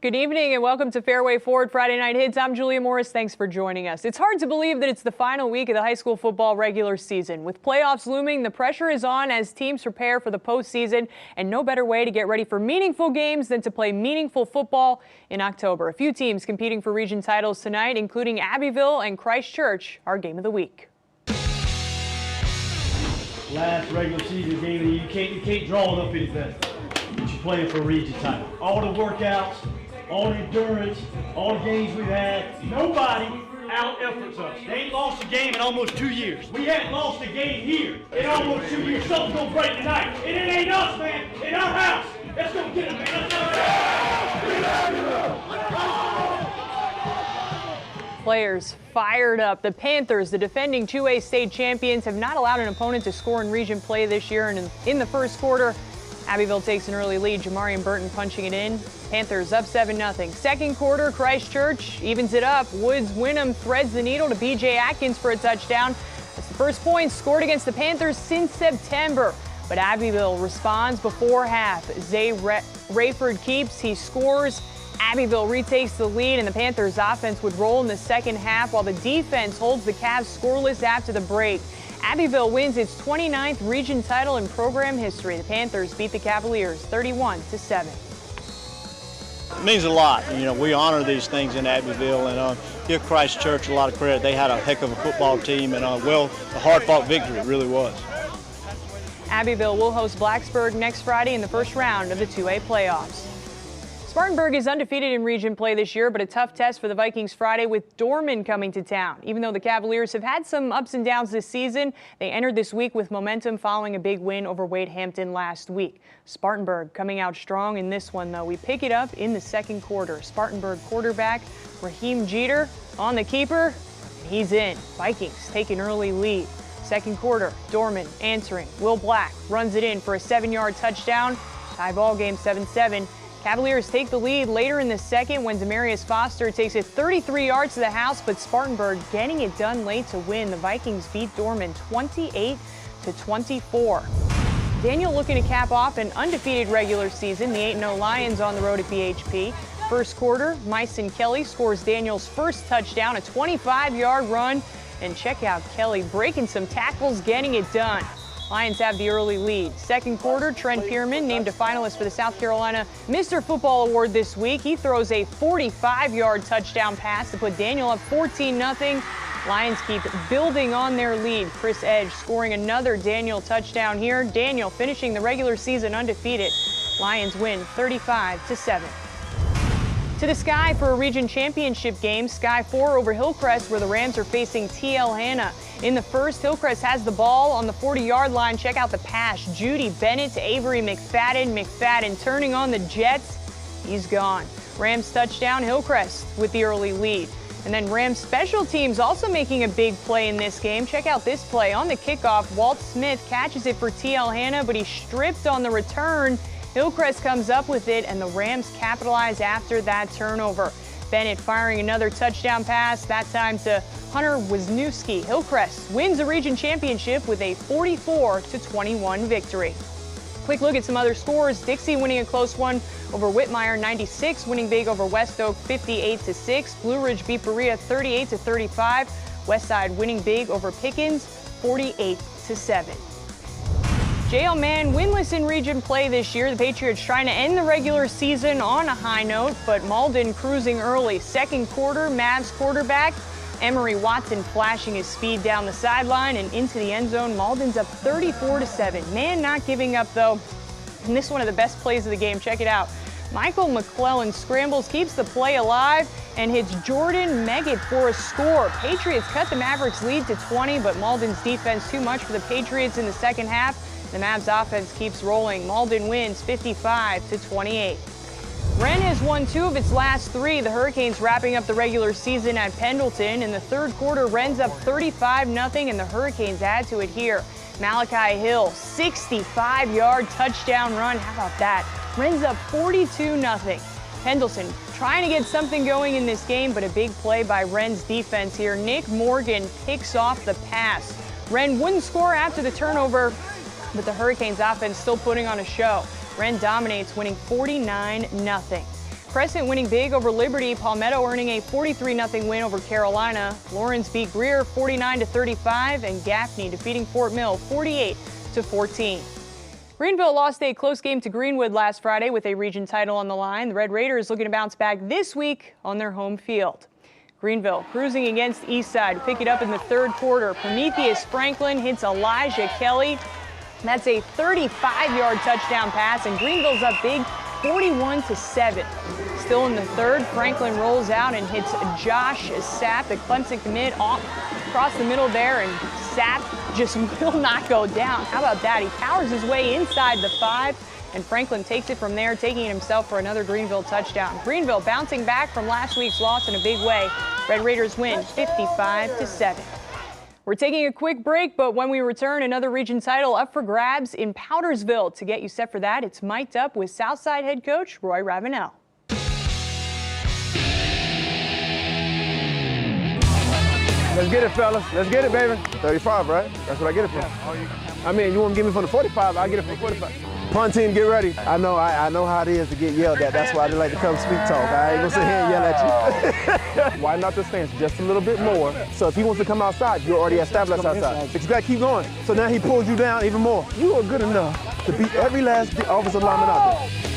Good evening and welcome to Fairway Ford Friday Night Hits. I'm Julia Morris. Thanks for joining us. It's hard to believe that it's the final week of the high school football regular season. With playoffs looming, the pressure is on as teams prepare for the postseason, and no better way to get ready for meaningful games than to play meaningful football in October. A few teams competing for region titles tonight, including Abbeville and Christ Church, our game of the week. Last regular season game of the year, you can't draw enough anything. But you're playing for a region title. All the workouts, all the endurance, all the games we've had, nobody out-efforts us. They ain't lost a game in almost 2 years. We haven't lost a game here in almost 2 years. Something's gonna break tonight. And it ain't us, man. In our house. Let's go get it, man. Players fired up. The Panthers, the defending 2A state champions, have not allowed an opponent to score in region play this year. And in the first quarter, Abbeville takes an early lead. Jamarian Burton punching it in. Panthers up 7-0. Second quarter, Christ Church evens it up. Woods Wynnum threads the needle to B.J. Atkins for a touchdown. That's the first point scored against the Panthers since September. But Abbeville responds before half. Zay Rayford keeps. He scores. Abbeville retakes the lead, and the Panthers offense would roll in the second half while the defense holds the Cavs scoreless after the break. Abbeville wins its 29th region title in program history. The Panthers beat the Cavaliers 31-7. It means a lot. You know, we honor these things in Abbeville and give Christ Church a lot of credit. They had a heck of a football team and, well, a hard-fought victory, it really was. Abbeville will host Blacksburg next Friday in the first round of the 2A playoffs. Spartanburg is undefeated in region play this year, but a tough test for the Vikings Friday with Dorman coming to town. Even though the Cavaliers have had some ups and downs this season, they entered this week with momentum following a big win over Wade Hampton last week. Spartanburg coming out strong in this one, though. We pick it up in the second quarter. Spartanburg quarterback Raheem Jeter on the keeper. He's in. Vikings take an early lead. Second quarter, Dorman answering. Will Black runs it in for a 7-yard touchdown. Tie ball game 7-7. Cavaliers take the lead later in the second when Demarius Foster takes it 33 yards to the house, but Spartanburg getting it done late to win. The Vikings beat Dorman 28-24. Daniel looking to cap off an undefeated regular season. The 8-0 Lions on the road at BHP. First quarter, Myson Kelly scores Daniel's first touchdown, a 25-yard run. And check out Kelly breaking some tackles, getting it done. Lions have the early lead. Second quarter, Trent Pierman named a finalist for the South Carolina Mr. Football Award this week. He throws a 45-yard touchdown pass to put Daniel up 14-0. Lions keep building on their lead. Chris Edge scoring another Daniel touchdown here. Daniel finishing the regular season undefeated. Lions win 35-7. To the Sky for a region championship game. Sky 4 over Hillcrest, where the Rams are facing TL Hanna. In the first, Hillcrest has the ball on the 40-yard line. Check out the pass. Judy Bennett to Avery McFadden. McFadden turning on the Jets. He's gone. Rams touchdown. Hillcrest with the early lead. And then Rams special teams also making a big play in this game. Check out this play. On the kickoff, Walt Smith catches it for TL Hanna, but he's stripped on the return. Hillcrest comes up with it, and the Rams capitalize after that turnover. Bennett firing another touchdown pass, that time to Hunter Wisniewski. Hillcrest wins the region championship with a 44-21 victory. Quick look at some other scores. Dixie winning a close one over Whitmire 96, winning big over West Oak 58-6. Blue Ridge beat Berea 38-35. Westside winning big over Pickens 48-7. JL Man winless in region play this year. The Patriots trying to end the regular season on a high note, but Malden cruising early. Second quarter, Mavs quarterback Emery Watson flashing his speed down the sideline and into the end zone. Malden's up 34-7. Man not giving up, though. And this is one of the best plays of the game. Check it out. Michael McClellan scrambles, keeps the play alive, and hits Jordan Meggett for a score. Patriots cut the Mavericks' lead to 20, but Malden's defense too much for the Patriots in the second half. The Mavs offense keeps rolling. Malden wins 55-28. Wren has won 2 of its last 3. The Hurricanes wrapping up the regular season at Pendleton. In the third quarter, Wren's up 35-0, and the Hurricanes add to it here. Malachi Hill, 65-yard touchdown run. How about that? Wren's up 42-0. Pendleton trying to get something going in this game, but a big play by Wren's defense here. Nick Morgan picks off the pass. Wren wouldn't score after the turnover, but the Hurricanes offense still putting on a show. Wren dominates, winning 49-0. Crescent winning big over Liberty. Palmetto earning a 43-0 win over Carolina. Lawrence beat Greer 49-35, and Gaffney defeating Fort Mill 48-14. Greenville lost a close game to Greenwood last Friday with a region title on the line. The Red Raiders looking to bounce back this week on their home field. Greenville cruising against Eastside to pick it up in the third quarter. Prometheus Franklin hits Elijah Kelly. That's a 35-yard touchdown pass, and Greenville's up big 41-7. Still in the third, Franklin rolls out and hits Josh Sapp, the Clemson commit, off across the middle there, and Sapp just will not go down. How about that? He powers his way inside the 5, and Franklin takes it from there, taking it himself for another Greenville touchdown. Greenville bouncing back from last week's loss in a big way. Red Raiders win 55-7. We're taking a quick break, but when we return, another region title up for grabs in Powdersville. To get you set for that, it's Mic'd Up with Southside head coach Roy Ravenel. Let's get it, fellas. Let's get it, baby. 35, right? That's what I get it for. I mean, you want to give me from the 45, I'll get it from 45. Punt team, get ready. I know how it is to get yelled at. That's why I didn't like to come speak talk. I ain't gonna sit here and yell at you. Widen out the stance just a little bit more. So if he wants to come outside, you're already established outside. But you gotta keep going. So now he pulls you down even more. You are good enough to beat every last offensive lineman out there.